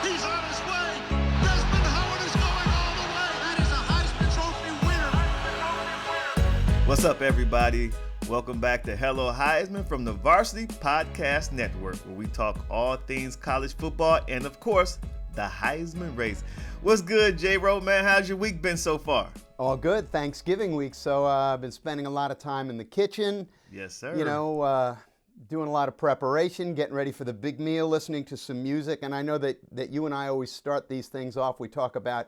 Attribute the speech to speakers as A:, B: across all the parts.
A: He's on his way. Desmond Howard is going all the way. That is a Heisman Trophy winner.
B: What's up, everybody? Welcome back to Hello Heisman from the Varsity Podcast Network, where we talk all things college football and, of course, the Heisman race. What's good, J-Ro, man? How's your week been so far?
C: All good. Thanksgiving week, so I've been spending a lot of time in the kitchen.
B: Yes, sir.
C: You know, doing a lot of preparation, getting ready for the big meal, listening to some music. And I know that you and I always start these things off. We talk about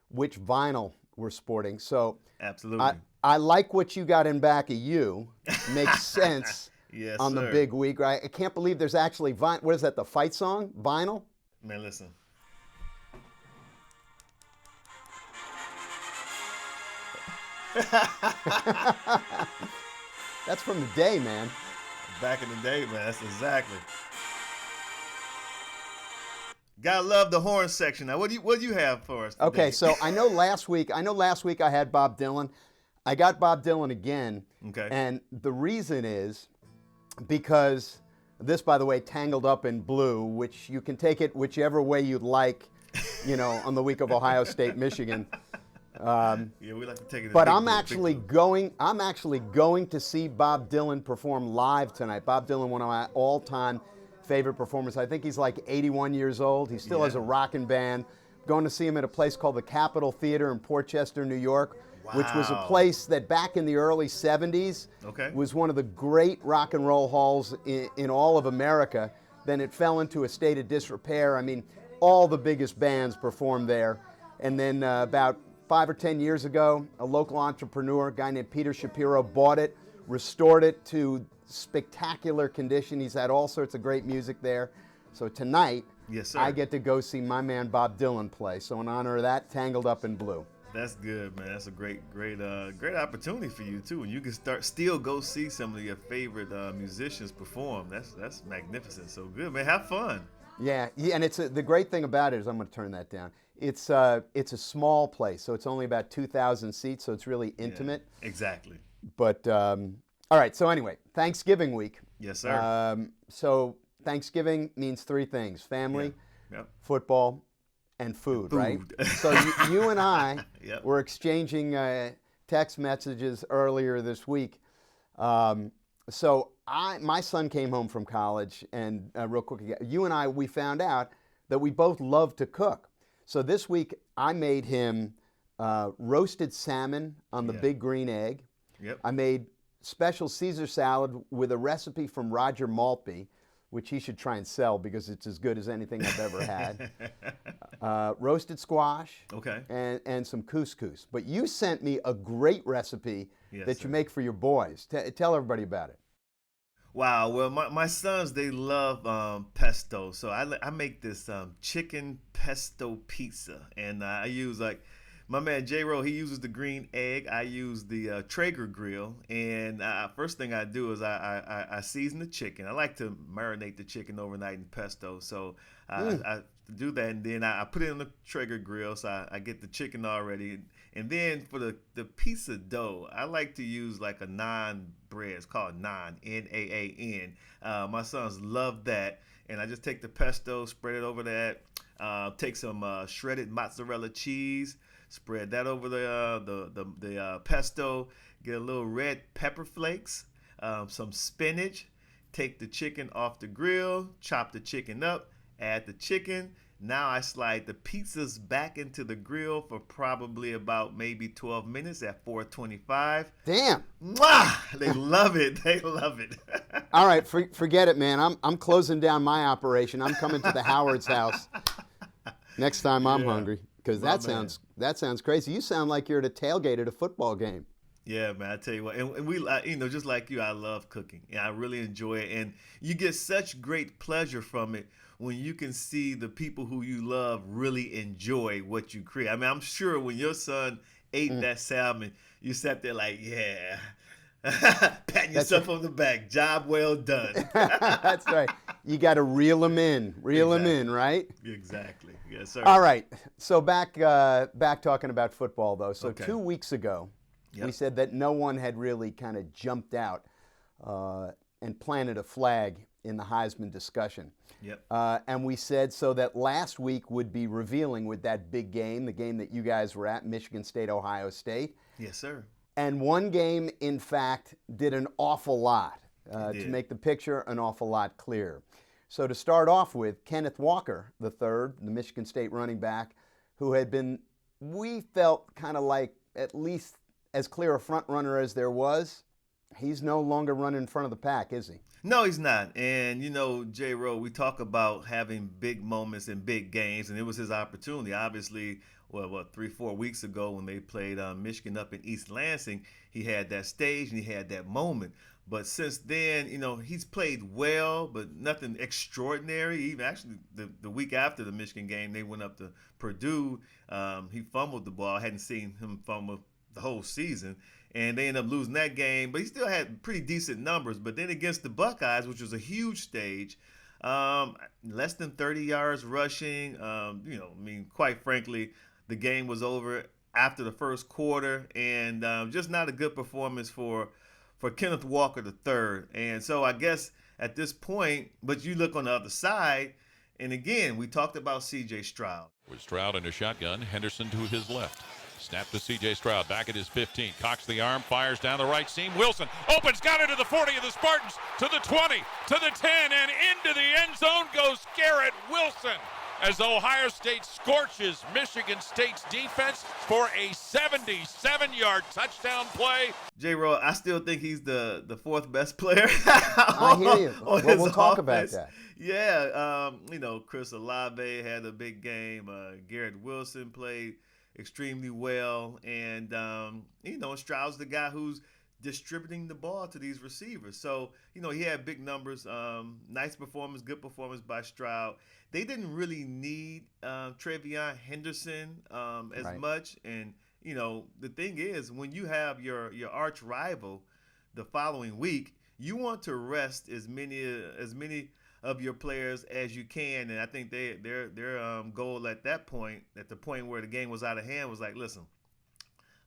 C: which vinyl we're sporting. So
B: absolutely.
C: I like what you got in back of you. Makes sense
B: Yes,
C: on
B: sir.
C: the big week, right? I can't believe there's actually vinyl. What is that, the fight song? Vinyl?
B: Man, listen.
C: That's from the day, man.
B: Back in the day, man. That's exactly. Gotta love the horn section. Now, what do you have for us today?
C: Okay, so I know last week I had Bob Dylan. I got Bob Dylan again.
B: Okay.
C: And the reason is because this, by the way, Tangled Up in Blue, which you can take it whichever way you'd like, you know, on the week of Ohio State, Michigan.
B: Yeah, we like to take it.
C: But I'm actually going to see Bob Dylan perform live tonight. Bob Dylan, one of my all-time favorite performers. I think he's like 81 years old. He still has a rocking band. Going to see him at a place called the Capitol Theater in Port Chester, New York, which was a place that back in the early 70s was one of the great rock and roll halls in all of America. Then it fell into a state of disrepair. I mean, all the biggest bands performed there. And then about 5 or 10 years ago, a local entrepreneur, a guy named Peter Shapiro, bought it, restored it to spectacular condition. He's had all sorts of great music there. So tonight,
B: yes, sir,
C: I get to go see my man Bob Dylan play. So in honor of that, Tangled Up in Blue.
B: That's good, man. That's a great opportunity for you too, and you can still go see some of your favorite musicians perform. That's magnificent. So good, man. Have fun.
C: Yeah, and the great thing about it is, I'm going to turn that down. It's a small place, so it's only about 2,000 seats, so it's really intimate.
B: Yeah, exactly.
C: But all right. So anyway, Thanksgiving week.
B: Yes, sir.
C: So Thanksgiving means three things: family, football, and food. Right? So you and I were exchanging text messages earlier this week. So my son came home from college, and real quick, you and I, we found out that we both love to cook. So this week I made him roasted salmon on the big green egg.
B: Yep.
C: I made special Caesar salad with a recipe from Roger Maltby, which he should try and sell because it's as good as anything I've ever had. Roasted squash.
B: Okay.
C: And some couscous. But you sent me a great recipe that you make for your boys. Tell everybody about it.
B: Wow. Well, my sons, they love pesto. So I make this chicken pesto pizza. And I use my man J-Ro, he uses the green egg. I use the Traeger grill. And first thing I do is I season the chicken. I like to marinate the chicken overnight in pesto. So I do that, and then I put it in the Traeger grill. So I get the chicken already. And then for the pizza dough, I like to use like a naan bread. It's called naan, N-A-A-N. My sons love that. And I just take the pesto, spread it over that. Take some shredded mozzarella cheese, spread that over the pesto. Get a little red pepper flakes, some spinach. Take the chicken off the grill, chop the chicken up, add the chicken. Now I slide the pizzas back into the grill for probably about maybe 12 minutes at 425.
C: Damn.
B: Mwah! They love it. They love it.
C: All right, forget it, man. I'm closing down my operation. I'm coming to the Howard's house next time I'm hungry, because that sounds crazy. You sound like you're at a tailgate at a football game.
B: Yeah, man, I tell you what, and we, just like you, I love cooking. Yeah, I really enjoy it, and you get such great pleasure from it when you can see the people who you love really enjoy what you create. I mean, I'm sure when your son ate that salmon, you sat there like, yeah, patting yourself on the back, job well done.
C: That's right. You got to reel them in, right?
B: Exactly. Yes, sir.
C: All right. So back talking about football, though. So 2 weeks ago, we said that no one had really kind of jumped out and planted a flag in the Heisman discussion.
B: Yep.
C: And we said so that last week would be revealing with that big game, the game that you guys were at, Michigan State, Ohio State.
B: Yes, sir.
C: And one game, in fact, did an awful lot to make the picture an awful lot clearer. So to start off with, Kenneth Walker III, the Michigan State running back, who had been, we felt, kind of like at least as clear a front runner as there was. He's no longer running in front of the pack, is he?
B: No, he's not. And, you know, J-Ro, we talk about having big moments and big games, and it was his opportunity. Obviously, 3-4 weeks ago when they played Michigan up in East Lansing, he had that stage and he had that moment. But since then, you know, he's played well, but nothing extraordinary. Even actually, the week after the Michigan game, they went up to Purdue. He fumbled the ball. I hadn't seen him fumble the whole season. And they ended up losing that game. But he still had pretty decent numbers. But then against the Buckeyes, which was a huge stage, less than 30 yards rushing. You know, I mean, quite frankly, the game was over after the first quarter. And just not a good performance for Kenneth Walker III. And so I guess at this point, but you look on the other side, and again, we talked about CJ Stroud.
D: With Stroud in a shotgun, Henderson to his left. Snap to CJ Stroud, back at his 15. Cocks the arm, fires down the right seam. Wilson opens, got it to the 40 of the Spartans, to the 20, to the 10, and into the end zone goes Garrett Wilson, as Ohio State scorches Michigan State's defense for a 77-yard touchdown play.
B: J-Ro, I still think he's the fourth best player.
C: I hear you. Well, we'll talk about that.
B: Yeah, you know, Chris Olave had a big game. Garrett Wilson played extremely well. And, you know, Stroud's the guy who's distributing the ball to these receivers. So, you know, he had big numbers. Nice performance, good performance by Stroud. They didn't really need Travion Henderson as much. And, you know, the thing is, when you have your arch rival the following week, you want to rest as many of your players as you can. And I think their goal at that point, at the point where the game was out of hand, was like, listen,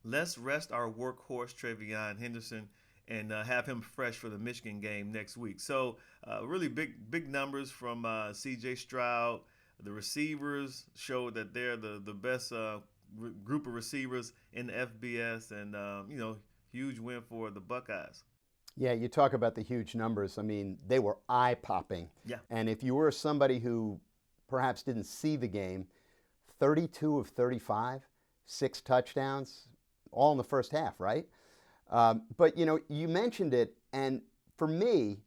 B: let's rest our workhorse Travion Henderson and have him fresh for the Michigan game next week. So really big numbers from CJ Stroud. The receivers showed that they're the best group of receivers in the FBS, and you know, huge win for the Buckeyes.
C: Yeah, you talk about the huge numbers. I mean, they were eye-popping.
B: Yeah.
C: And if you were somebody who perhaps didn't see the game, 32 of 35, 6 touchdowns, all in the first half, right? But, you know, you mentioned it, and for me,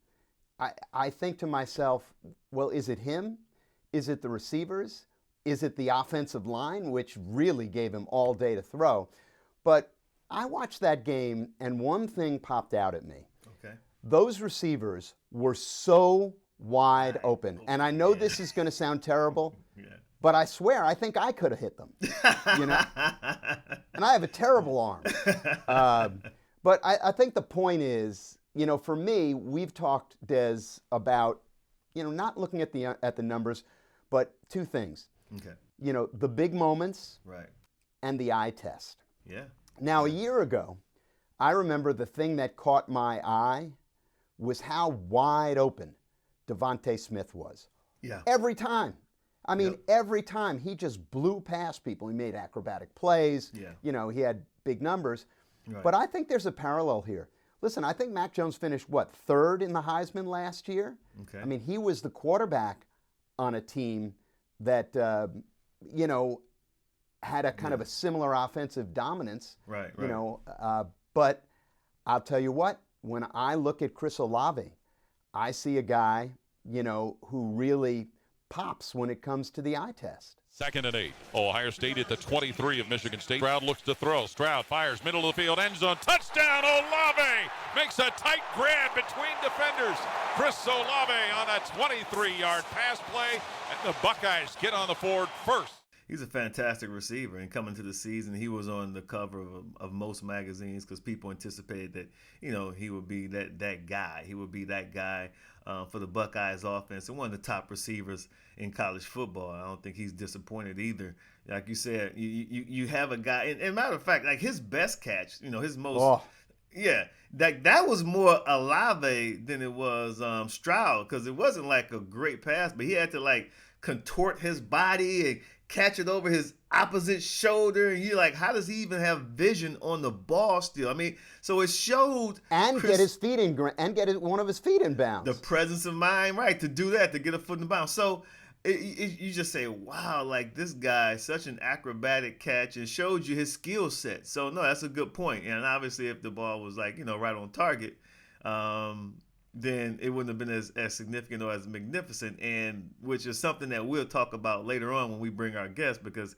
C: I think to myself, well, is it him? Is it the receivers? Is it the offensive line, which really gave him all day to throw? But I watched that game, and one thing popped out at me.
B: Okay.
C: Those receivers were so wide open. And I know this is going to sound terrible, but I swear I think I could have hit them. You know? And I have a terrible arm. But I think the point is, you know, for me, we've talked, Des, about, you know, not looking at the numbers, but two things.
B: Okay.
C: You know, the big moments and the eye test.
B: Yeah.
C: Now, a year ago, I remember the thing that caught my eye was how wide open Devonte Smith was.
B: Yeah.
C: Every time. I mean, every time he just blew past people. He made acrobatic plays.
B: Yeah.
C: You know, he had big numbers.
B: Right.
C: But I think there's a parallel here. Listen, I think Mac Jones finished, third in the Heisman last year?
B: Okay.
C: I mean, he was the quarterback on a team that, you know, had a kind of a similar offensive dominance.
B: Right.
C: You know, but I'll tell you what, when I look at Chris Olave, I see a guy, you know, who really pops when it comes to the eye test.
D: 2nd and 8. Ohio State at the 23 of Michigan State. Stroud looks to throw. Stroud fires, middle of the field, end zone. Touchdown, Olave! Makes a tight grab between defenders. Chris Olave on a 23-yard pass play, and the Buckeyes get on the board first.
B: He's a fantastic receiver, and coming to the season, he was on the cover of most magazines because people anticipated that, you know, he would be that guy. He would be that guy for the Buckeyes offense and one of the top receivers in college football. I don't think he's disappointed either. Like you said, you have a guy, and matter of fact, like his best catch, you know, his most Yeah, that was more Olave than it was Stroud, because it wasn't like a great pass, but he had to like contort his body and catch it over his opposite shoulder, and you're like, how does he even have vision on the ball still? I mean, so it showed
C: And get his feet in and get one of his feet in bounds.
B: the presence of mind, right, to do that, to get a foot in the bounds. So you just say, wow, like this guy, such an acrobatic catch, and showed you his skill set. So no, that's a good point. And obviously, if the ball was like right on target, then it wouldn't have been as significant or as magnificent. And which is something that we'll talk about later on when we bring our guest, because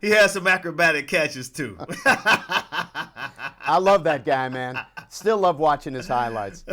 B: he has some acrobatic catches too.
C: I love that guy, man. Still love watching his highlights.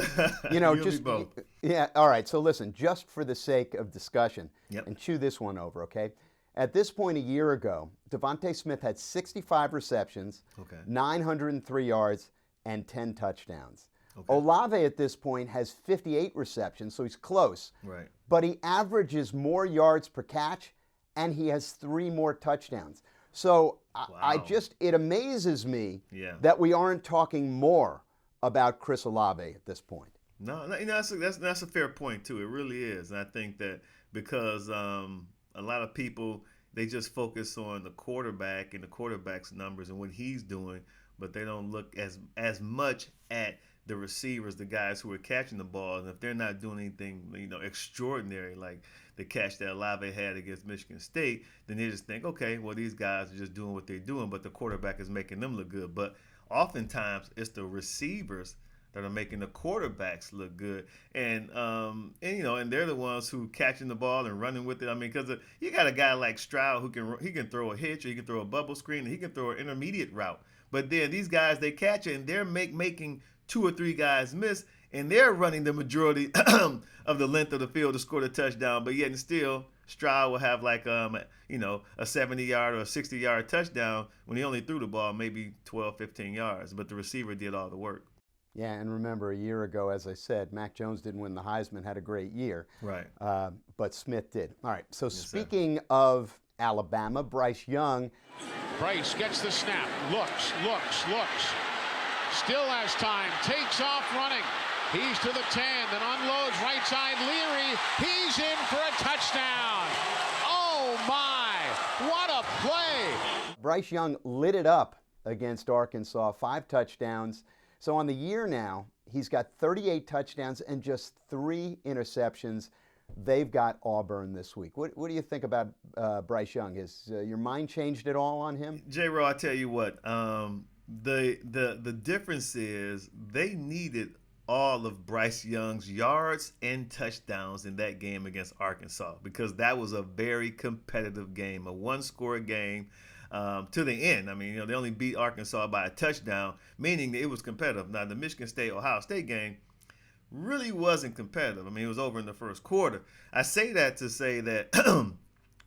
B: Just both.
C: Yeah. All right. So listen, just for the sake of discussion,
B: Yep.
C: and chew this one over, okay? At this point a year ago, Devonte Smith had 65 receptions,
B: Okay.
C: 903 yards, and 10 touchdowns.
B: Okay.
C: Olave at this point has 58 receptions, so he's close.
B: Right.
C: But he averages more yards per catch, and he has 3 more touchdowns. So
B: Wow.
C: it amazes me
B: Yeah.
C: that we aren't talking more about Chris Olave at this point.
B: No, that's a fair point too. It really is, and I think that because a lot of people, they just focus on the quarterback and the quarterback's numbers and what he's doing, but they don't look as much at the receivers, the guys who are catching the ball, and if they're not doing anything extraordinary like the catch that Olave had against Michigan State, then they just think, okay, well, these guys are just doing what they're doing, but the quarterback is making them look good. But oftentimes it's the receivers that are making the quarterbacks look good, and they're the ones who catching the ball and running with it. I mean, because you got a guy like Stroud who can throw a hitch, or he can throw a bubble screen, and he can throw an intermediate route. But then these guys, they catch it, and they're making 2 or 3 guys miss, and they're running the majority of the length of the field to score the touchdown. But yet and still, Stroud will have like a 70-yard or a 60-yard touchdown when he only threw the ball maybe 12, 15 yards. But the receiver did all the work.
C: Yeah, and remember, a year ago, as I said, Mac Jones didn't win the Heisman, had a great year.
B: Right.
C: But Smith did. All right, so
B: sir.
C: speaking of Alabama, Bryce Young.
A: Bryce gets the snap, looks. Still has time, takes off running. He's to the 10, then unloads right side Leary. He's in for a touchdown. Oh my, what a play.
C: Bryce Young lit it up against Arkansas, 5 touchdowns. So on the year now, he's got 38 touchdowns and just 3 interceptions. They've got Auburn this week. What do you think about Bryce Young? Has your mind changed at all on him?
B: J-Ro, I tell you what, the difference is they needed all of Bryce Young's yards and touchdowns in that game against Arkansas, because that was a very competitive game, a one-score game to the end. I mean, they only beat Arkansas by a touchdown, meaning that it was competitive. Now, the Michigan State-Ohio State game really wasn't competitive. I mean, it was over in the first quarter. I say that to say that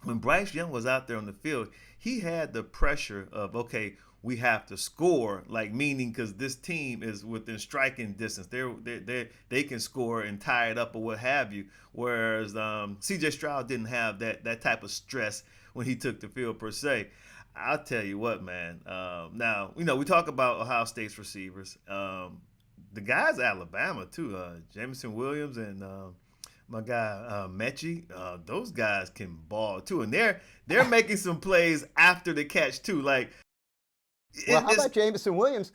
B: when Bryce Young was out there on the field, he had the pressure of, okay, we have to score, like, meaning because this team is within striking distance. They can score and tie it up or what have you. Whereas CJ Stroud didn't have that type of stress when he took the field per se. I'll tell you what, man. Now, we talk about Ohio State's receivers. The guys at Alabama too, Jameson Williams and my guy Mechie, those guys can ball too, and they're making some plays after the catch too. Like,
C: well, how about Jameson Williams?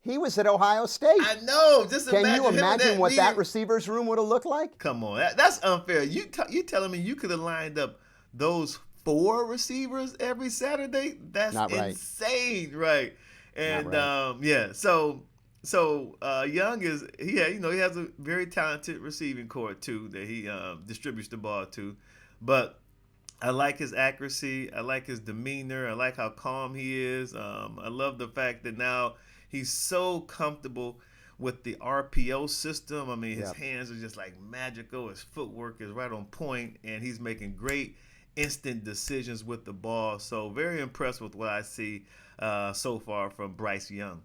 C: He was at Ohio State.
B: I know. Just
C: can
B: imagine
C: you
B: him
C: imagine what
B: meeting.
C: that receivers room would have looked like?
B: Come on, that's unfair. You telling me you could have lined up those 4 receivers every Saturday? That's
C: not right.
B: Insane, right? And
C: right.
B: yeah, so Young he has a very talented receiving core too that he distributes the ball to, but I like his accuracy. I like his demeanor. I like how calm he is. I love the fact that now he's so comfortable with the RPO system. I mean, his hands are just like magical. His footwork is right on point, and he's making great instant decisions with the ball. So very impressed with what I see so far from Bryce Young.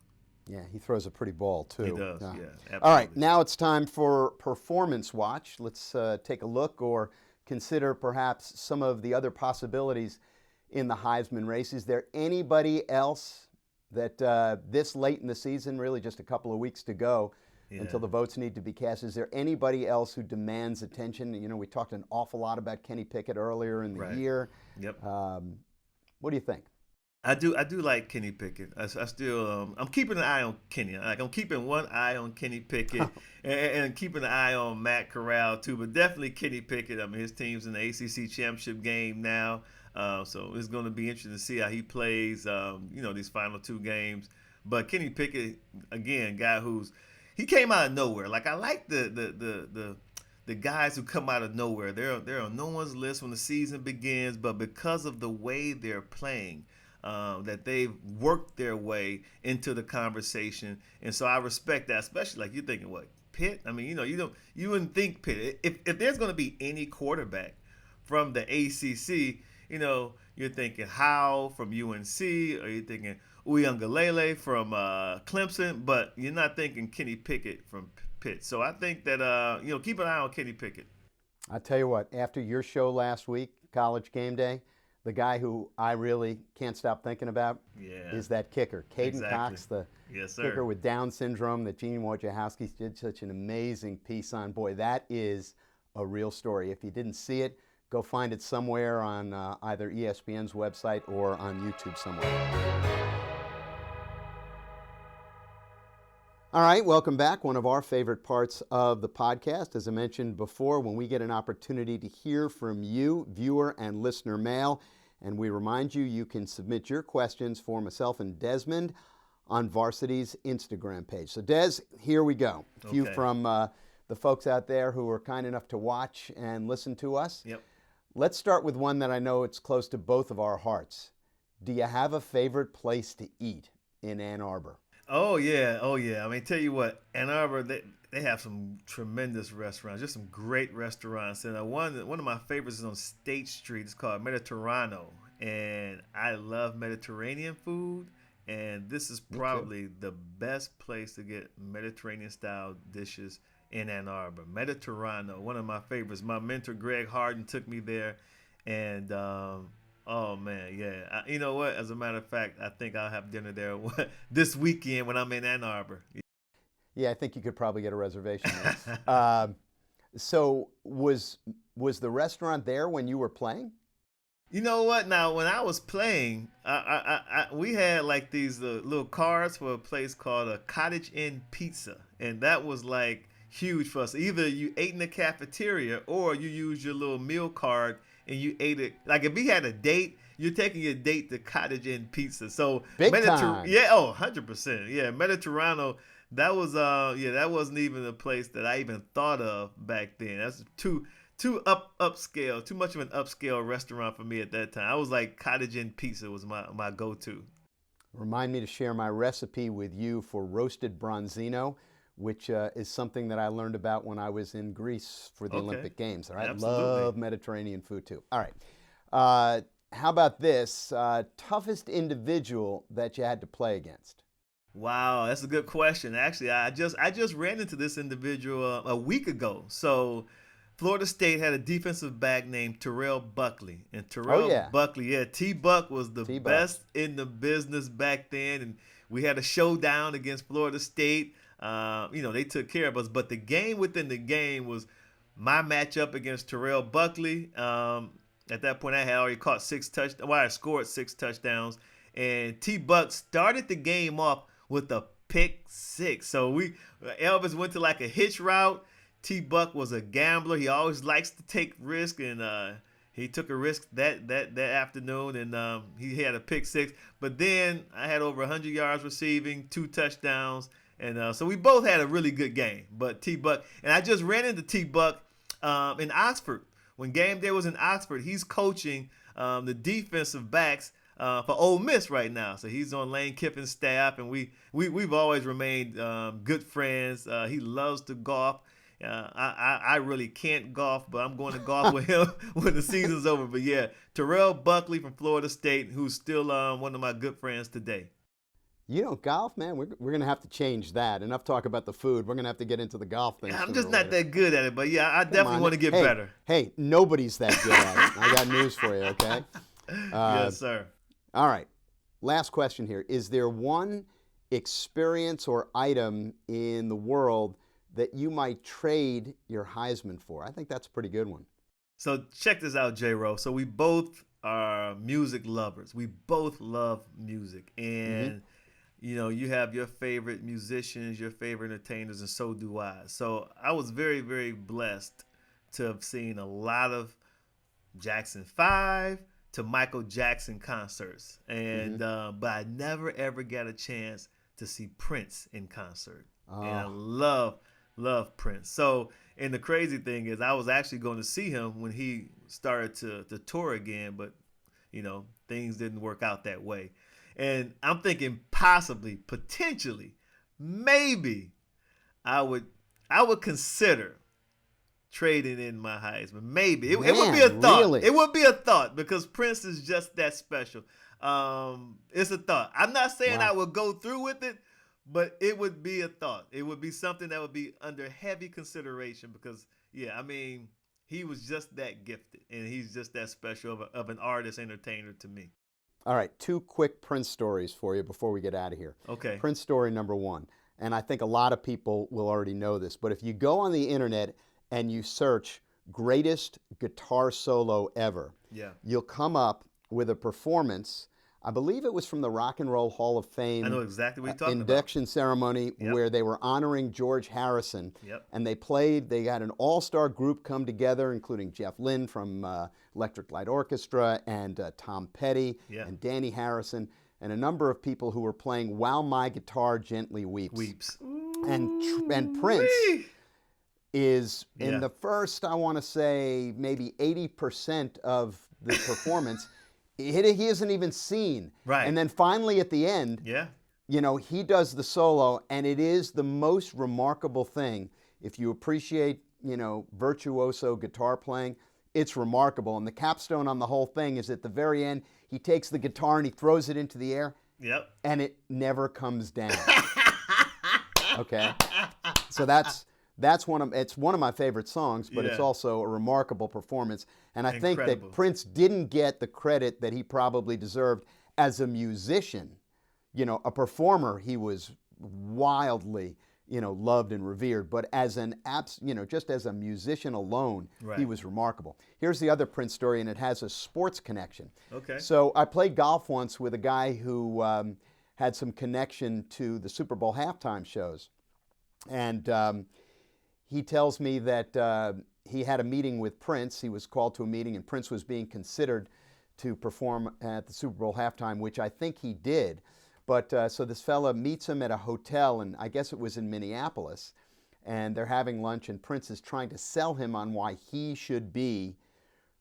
C: Yeah, he throws a pretty ball too.
B: He does, yeah. Absolutely.
C: All right, now it's time for Performance Watch. Let's take a look or consider perhaps some of the other possibilities in the Heisman race. Is there anybody else that this late in the season, really just a couple of weeks to go until the votes need to be cast, is there anybody else who demands attention? You know, we talked an awful lot about Kenny Pickett earlier in the year.
B: Yep.
C: What do you think?
B: I do like Kenny Pickett. I still I'm keeping an eye on Kenny. Like, I'm keeping one eye on Kenny Pickett and keeping an eye on Matt Corral too. But definitely Kenny Pickett. I mean, his team's in the ACC championship game now, so it's going to be interesting to see how he plays. These final 2 games. But Kenny Pickett, again, guy he came out of nowhere. Like, I like the guys who come out of nowhere. They're on no one's list when the season begins, but because of the way they're playing. That they've worked their way into the conversation, and so I respect that. Especially, like, you're thinking, what, Pitt? I mean, you wouldn't think Pitt. If there's going to be any quarterback from the ACC, you're thinking Howe from UNC, or you're thinking Uiagalelei from Clemson, but you're not thinking Kenny Pickett from Pitt. So I think that keep an eye on Kenny Pickett.
C: I tell you what, after your show last week, College Game Day, the guy who I really can't stop thinking about is that kicker, Caden Cox, the kicker with Down syndrome that Gene Wojciechowski did such an amazing piece on. Boy, that is a real story. If you didn't see it, go find it somewhere on either ESPN's website or on YouTube somewhere. All right, welcome back. One of our favorite parts of the podcast, as I mentioned before, when we get an opportunity to hear from you, viewer and listener mail. And we remind you, you can submit your questions for myself and Desmond on Varsity's Instagram page. So, Des, here we go. A few from the folks out there who are kind enough to watch and listen to us.
B: Yep.
C: Let's start with one that I know it's close to both of our hearts. Do you have a favorite place to eat in Ann Arbor?
B: Oh yeah. I mean, tell you what, Ann Arbor, they have some tremendous restaurants, just some great restaurants. And one of my favorites is on State Street. It's called Mediterrano, and I love Mediterranean food. And this is probably the best place to get Mediterranean-style dishes in Ann Arbor. Mediterrano, one of my favorites. My mentor Greg Harden took me there, and oh man, yeah. You know what? As a matter of fact, I think I'll have dinner there this weekend when I'm in Ann Arbor.
C: Yeah, I think you could probably get a reservation. So was the restaurant there when you were playing?
B: You know what? Now, when I was playing, we had like these little cards for a place called a Cottage Inn Pizza, and that was like huge for us. Either you ate in the cafeteria or you used your little meal card and you ate it. Like, if we had a date, you're taking your date to Cottage Inn Pizza. So
C: big time.
B: Yeah, 100%. Yeah, Mediterrano. That was that wasn't even a place that I even thought of back then. That's too upscale, too much of an upscale restaurant for me at that time. I was like, Cottage Inn Pizza was my go-to.
C: Remind me to share my recipe with you for roasted bronzino, which is something that I learned about when I was in Greece for the Olympic Games. All right,
B: Absolutely.
C: Love Mediterranean food too. All right, how about this? Toughest individual that you had to play against?
B: Wow, that's a good question. Actually, I just ran into this individual a week ago. So, Florida State had a defensive back named Terrell Buckley, and Terrell Buckley, T-Buck was the best in the business back then, and we had a showdown against Florida State. They took care of us, but the game within the game was my matchup against Terrell Buckley. At that point, I had already caught 6 touchdowns. Well, I scored 6 touchdowns, and T-Buck started the game off with a pick 6. So Elvis went to like a hitch route. T-Buck was a gambler. He always likes to take risk, and he took a risk that afternoon, and he had a pick 6. But then I had over 100 yards receiving, 2 touchdowns, and so we both had a really good game. But T-Buck, and I just ran into T-Buck in Oxford. When game day was in Oxford, he's coaching the defensive backs for Ole Miss right now. So he's on Lane Kiffin's staff, and we've always remained good friends. He loves to golf. I really can't golf, but I'm going to golf with him when the season's over. But yeah, Terrell Buckley from Florida State, who's still one of my good friends today.
C: You don't golf, man? We're going to have to change that. Enough talk about the food. We're going to have to get into the golf thing.
B: I'm just not that good at it, but yeah, I definitely want to get better.
C: Hey, nobody's that good at it. I got news for you, okay?
B: Yes, sir.
C: All right. last question here. Is there one experience or item in the world that you might trade your Heisman for? I think that's a pretty good one.
B: So check this out, J-Ro. So we both are music lovers. We both love music. And, you know, you have your favorite musicians, your favorite entertainers, and so do I. So I was very, very blessed to have seen a lot of Jackson 5 to Michael Jackson concerts. And but I never, ever got a chance to see Prince in concert. And I love Prince. So, and the crazy thing is I was actually going to see him when he started to tour again, but, you know, things didn't work out that way. And I'm thinking possibly, potentially, maybe I would consider trading in my Heisman. Maybe. It would be a thought.
C: Really?
B: It would be a thought because Prince is just that special. It's a thought. I'm not saying I would go through with it, but it would be a thought. It would be something that would be under heavy consideration because, yeah, I mean, he was just that gifted, and he's just that special of an artist, entertainer to me.
C: All right, 2 quick Prince stories for you before we get out of here.
B: Okay.
C: Prince story number 1, and I think a lot of people will already know this, but if you go on the internet and you search greatest guitar solo ever, you'll come up with a performance. I believe it was from the Rock and Roll Hall of Fame.
B: I know exactly what you're talking
C: induction ceremony where they were honoring George Harrison. And they had an all-star group come together, including Jeff Lynne from Electric Light Orchestra and Tom Petty and Danny Harrison and a number of people who were playing While My Guitar Gently Weeps. And Prince is in the first, I want to say, maybe 80% of the performance. He isn't even seen. Right. And then finally at the end, you know, he does the solo, and it is the most remarkable thing. If you appreciate, you know, virtuoso guitar playing, it's remarkable. And the capstone on the whole thing is at the very end, he takes the guitar and he throws it into the air. And it never comes down. Okay. So it's one of my favorite songs, but it's also a remarkable performance. And I think that Prince didn't get the credit that he probably deserved as a musician. You know, a performer, he was wildly, you know, loved and revered. But as just as a musician alone, he was remarkable. Here's the other Prince story, and it has a sports connection. Okay. So I played golf once with a guy who had some connection to the Super Bowl halftime shows. And he tells me that he had a meeting with Prince. He was called to a meeting, and Prince was being considered to perform at the Super Bowl halftime, which I think he did. But so this fella meets him at a hotel, and I guess it was in Minneapolis, and they're having lunch, and Prince is trying to sell him on why he should be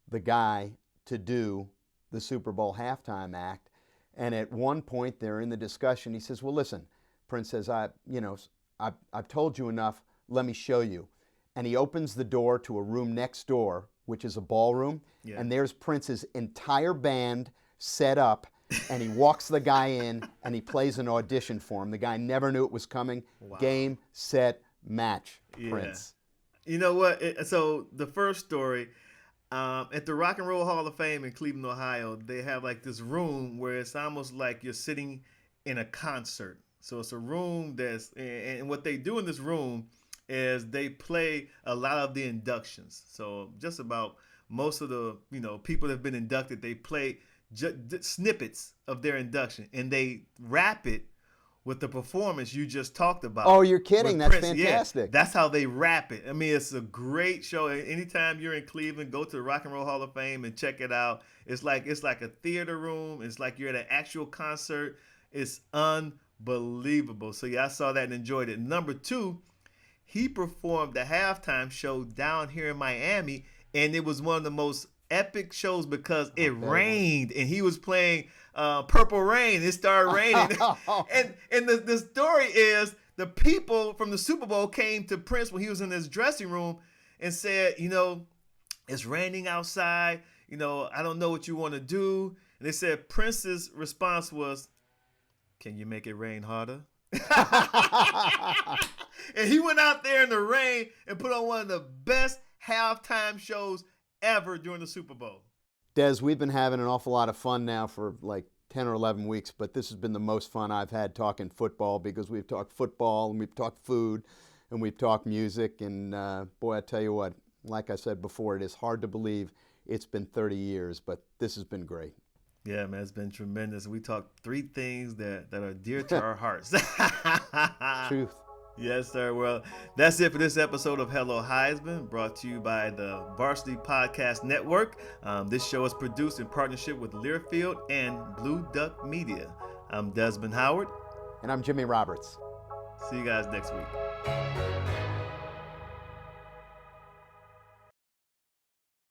C: the guy to do the Super Bowl halftime act. And at one point, they're in the discussion. He says, well, listen, Prince says, I've told you enough. Let me show you. And he opens the door to a room next door, which is a ballroom. And there's Prince's entire band set up. And he walks the guy in and he plays an audition for him. The guy never knew it was coming. Game, set, match, Prince.
B: You know what? So the first story, at the Rock and Roll Hall of Fame in Cleveland, Ohio, they have like this room where it's almost like you're sitting in a concert. So it's a room and what they do in this room is they play a lot of the inductions. So just about most of the, you know, people that have been inducted, they play snippets of their induction, and they wrap it with the performance you just talked about.
C: Oh, you're kidding. That's
B: Prince.
C: fantastic.
B: That's how they wrap it. I mean, it's a great show. Anytime you're in Cleveland, go to the Rock and Roll Hall of Fame and check it out. It's like a theater room. It's like you're at an actual concert. It's unbelievable. So yeah, I saw that and enjoyed it. Number 2, he performed the halftime show down here in Miami, and it was one of the most epic shows because it rained, and he was playing Purple Rain. It started raining. and the story is the people from the Super Bowl came to Prince when he was in his dressing room and said, you know, it's raining outside. You know, I don't know what you want to do. And they said Prince's response was, can you make it rain harder? And he went out there in the rain and put on one of the best halftime shows ever during the Super Bowl.
C: Des, we've been having an awful lot of fun now for like 10 or 11 weeks, but this has been the most fun I've had talking football, because we've talked football and we've talked food and we've talked music. And boy, I tell you what, like I said before, it is hard to believe it's been 30 years, but this has been great.
B: Yeah, man, it's been tremendous. We talked 3 things that are dear to our hearts.
C: Truth.
B: Yes, sir. Well, that's it for this episode of Hello Heisman, brought to you by the Varsity Podcast Network. This show is produced in partnership with Learfield and Blue Duck Media. I'm Desmond Howard.
C: And I'm Jimmy Roberts.
B: See you guys next week.